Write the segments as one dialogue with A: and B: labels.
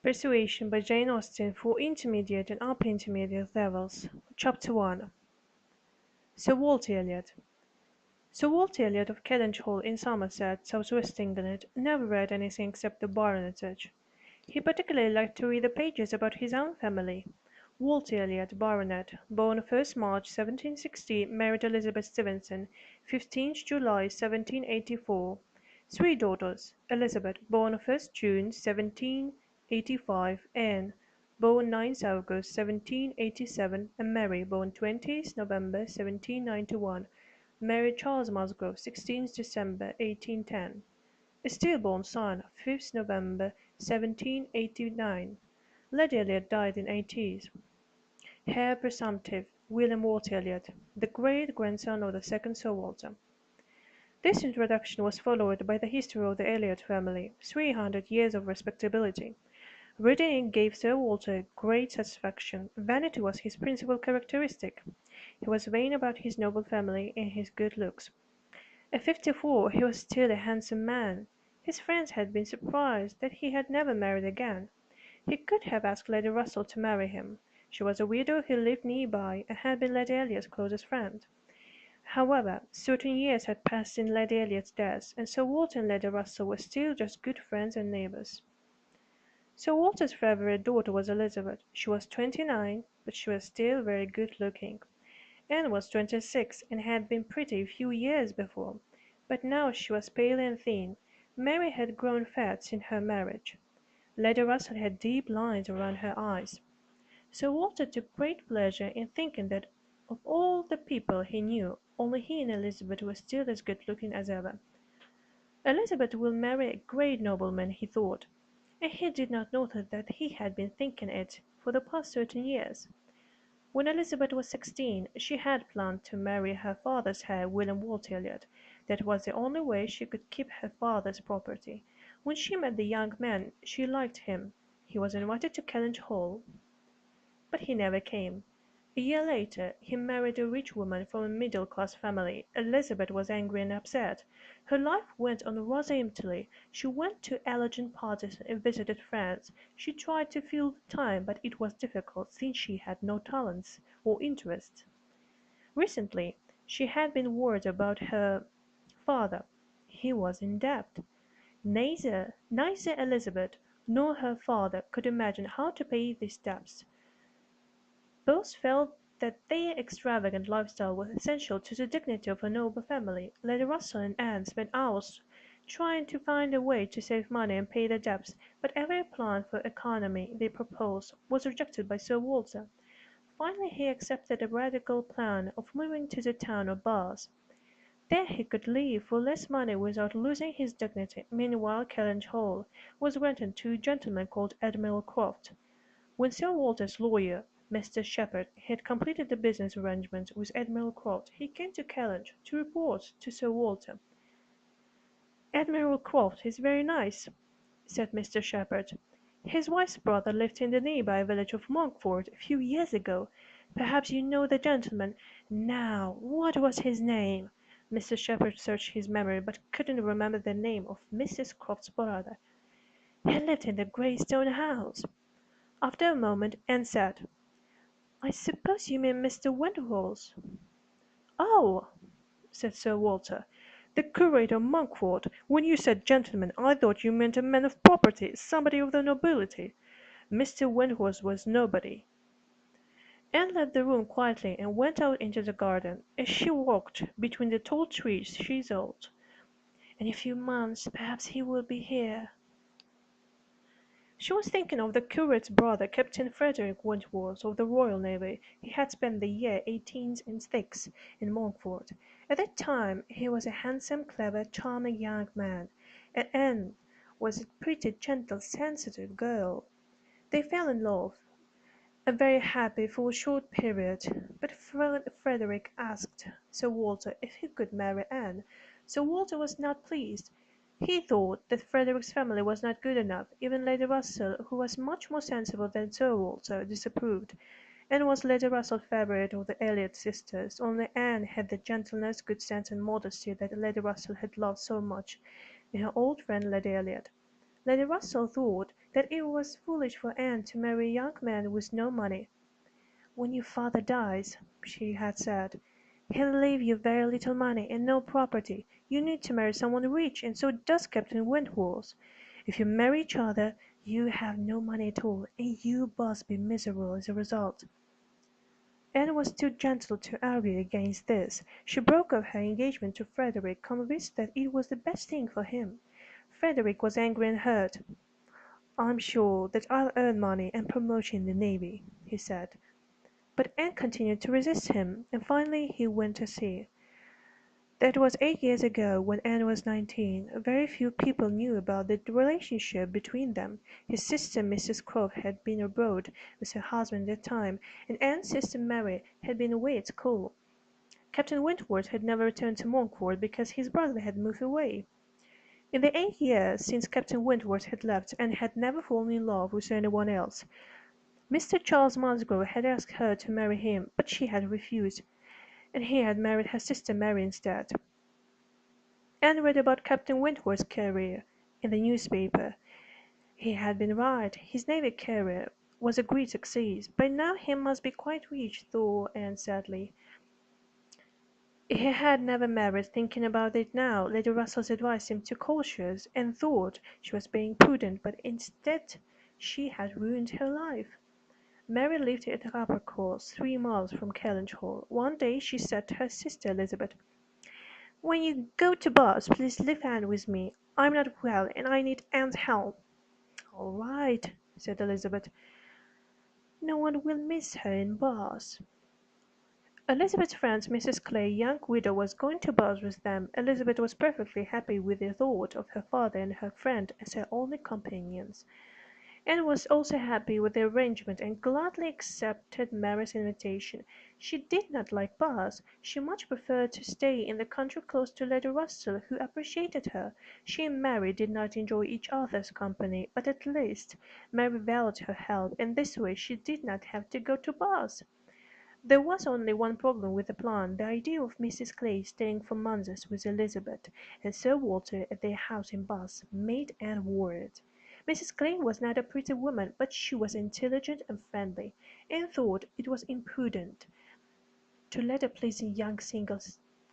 A: Persuasion by Jane Austen for intermediate and upper intermediate levels. Chapter 1. Sir Walter Elliot. Sir Walter Elliot of Kellynch Hall in Somerset, south-west England, never read anything except the baronetage. He particularly liked to read the pages about his own family. Walter Elliot, Baronet, born 1st March 1760, married Elizabeth Stevenson, 15th July 1784. Three daughters: Elizabeth, born 1st June 1785, Anne, born 9th August 1787, and Mary, born 20th November 1791, married Charles Musgrove, 16th December 1810. A stillborn son, 5th November 1789. Lady Elliot died in 80s. Heir presumptive, William Walter Elliot, the great-grandson of the second Sir Walter. This introduction was followed by the history of the Elliot family, 300 years of respectability. Reading it gave Sir Walter great satisfaction. Vanity was his principal characteristic. He was vain about his noble family and his good looks. At 54 he was still a handsome man. His friends had been surprised that he had never married again. He could have asked Lady Russell to marry him. She was a widow who lived near by, and had been Lady Elliot's closest friend. However, certain years had passed since Lady Elliot's death, and Sir Walter and Lady Russell were still just good friends and neighbours. Sir Walter's favourite daughter was Elizabeth. She was 29, but she was still very good-looking. Anne was 26, and had been pretty a few years before, but now she was pale and thin. Mary had grown fat since her marriage. Lady Russell had deep lines around her eyes. Sir Walter took great pleasure in thinking that of all the people he knew, only he and Elizabeth were still as good-looking as ever. Elizabeth will marry a great nobleman, he thought, and he did not notice that he had been thinking it for the past certain years. When Elizabeth was 16, she had planned to marry her father's heir, William Walter Elliot. That was the only way she could keep her father's property. When she met the young man, she liked him. He was invited to Kellynch Hall, but he never came. A year later he married a rich woman from a middle-class family. Elizabeth was angry and upset. Her life went on rather emptily. She went to elegant parties and visited friends. She tried to fill the time, but it was difficult, since she had no talents or interests. Recently she had been worried about her father. He was in debt. Neither Elizabeth nor her father could imagine how to pay these debts. Both felt that their extravagant lifestyle was essential to the dignity of a noble family. Lady Russell and Anne spent hours trying to find a way to save money and pay their debts, but every plan for economy they proposed was rejected by Sir Walter. Finally he accepted a radical plan of moving to the town of Bath. There he could live for less money without losing his dignity. Meanwhile Kellynch Hall was granted to a gentleman called Admiral Croft. When Sir Walter's lawyer, Mr. Shepherd, had completed the business arrangements with Admiral Croft, he came to Kellynch to report to Sir Walter. "Admiral Croft is very nice," said Mr. Shepherd. "His wife's brother lived in the nearby village of Monkford a few years ago. Perhaps you know the gentleman. Now, what was his name?" Mr. Shepherd searched his memory, but couldn't remember the name of Mrs. Croft's brother. "He lived in the grey stone house." After a moment Anne said, "I suppose you mean Mr. Windles." "Oh!" said Sir Walter, "the curate of Monkford. When you said gentleman, I thought you meant a man of property, somebody of the nobility. Mr. Windles was nobody." Anne left the room quietly and went out into the garden. As she walked between the tall trees she thought, "In a few months perhaps he will be here." She was thinking of the curate's brother, Captain Frederick Wentworth, of the Royal Navy. He had spent the year 1806 in Monkford. At that time he was a handsome, clever, charming young man, and Anne was a pretty, gentle, sensitive girl. They fell in love, and very happy for a short period. But Frederick asked Sir Walter if he could marry Anne. Sir Walter was not pleased. He thought that Frederick's family was not good enough. Even Lady Russell, who was much more sensible than Sir Walter, disapproved. Anne was Lady Russell's favourite of the Elliot sisters. Only Anne had the gentleness, good sense, and modesty that Lady Russell had loved so much in her old friend Lady Elliot. Lady Russell thought that it was foolish for Anne to marry a young man with no money. "When your father dies," she had said, "he'll leave you very little money and no property. You need to marry someone rich, and so does Captain Wentworth. If you marry each other, you have no money at all, and you both be miserable as a result." Anne was too gentle to argue against this. She broke off her engagement to Frederick, convinced that it was the best thing for him. Frederick was angry and hurt. "I'm sure that I'll earn money and promotion in the navy," he said. But Anne continued to resist him, and finally he went to sea. That was 8 years ago, when Anne was 19. Very few people knew about the relationship between them. His sister Mrs. Croft had been abroad with her husband at the time, and Anne's sister Mary had been away at school. Captain Wentworth had never returned to Monkford because his brother had moved away. In the 8 years since Captain Wentworth had left, Anne had never fallen in love with anyone else. Mr. Charles Musgrove had asked her to marry him, but she had refused, and he had married her sister Mary instead. Anne read about Captain Wentworth's career in the newspaper. He had been right. His navy career was a great success. By now he must be quite rich, thought Anne sadly. He had never married. Thinking about it now, Lady Russell's advice seemed too cautious, and thought she was being prudent, but instead she had ruined her life. Mary lived at Uppercross, 3 miles from Kellynch One day she said to her sister Elizabeth, "When you go to Bath, please leave Anne with me. I'm not well, and I need Anne's help." "All right," said Elizabeth. "No one will miss her in Bath." Elizabeth's friend Mrs. Clay, young widow, was going to Bath with them. Elizabeth was perfectly happy with the thought of her father and her friend as her only companions. Anne was also happy with the arrangement, and gladly accepted Mary's invitation. She did not like Bath. She much preferred to stay in the country close to Lady Russell, who appreciated her. She and Mary did not enjoy each other's company, but at least Mary valued her help, and this way she did not have to go to Bath. There was only one problem with the plan. The idea of Mrs. Clay staying for months with Elizabeth and Sir Walter at their house in Bath made Anne worried. Mrs. Clay was not a pretty woman, but she was intelligent and friendly. Anne thought it was imprudent to let a pleasing young single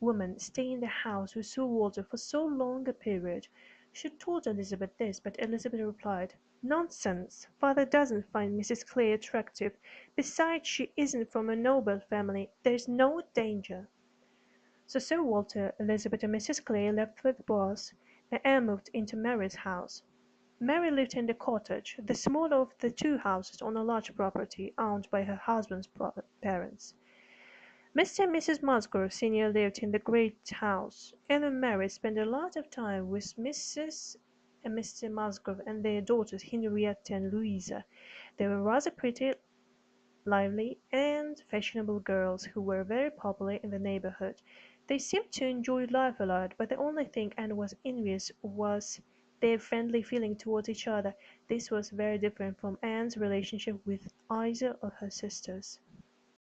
A: woman stay in the house with Sir Walter for so long a period. She told Elizabeth this, but Elizabeth replied, "Nonsense! Father doesn't find Mrs. Clay attractive. Besides, she isn't from a noble family. There's no danger." So Sir Walter, Elizabeth, and Mrs. Clay left for Bath, and Anne moved into Mary's house. Mary lived in the cottage, the smaller of the two houses on a large property owned by her husband's parents. Mr. and Mrs. Musgrove senior lived in the great house. Anne and Mary spent a lot of time with Mrs. and Mr. Musgrove and their daughters Henrietta and Louisa. They were rather pretty, lively, and fashionable girls who were very popular in the neighbourhood. They seemed to enjoy life a lot, but the only thing Anne was envious was their friendly feeling towards each other. This was very different from Anne's relationship with either of her sisters.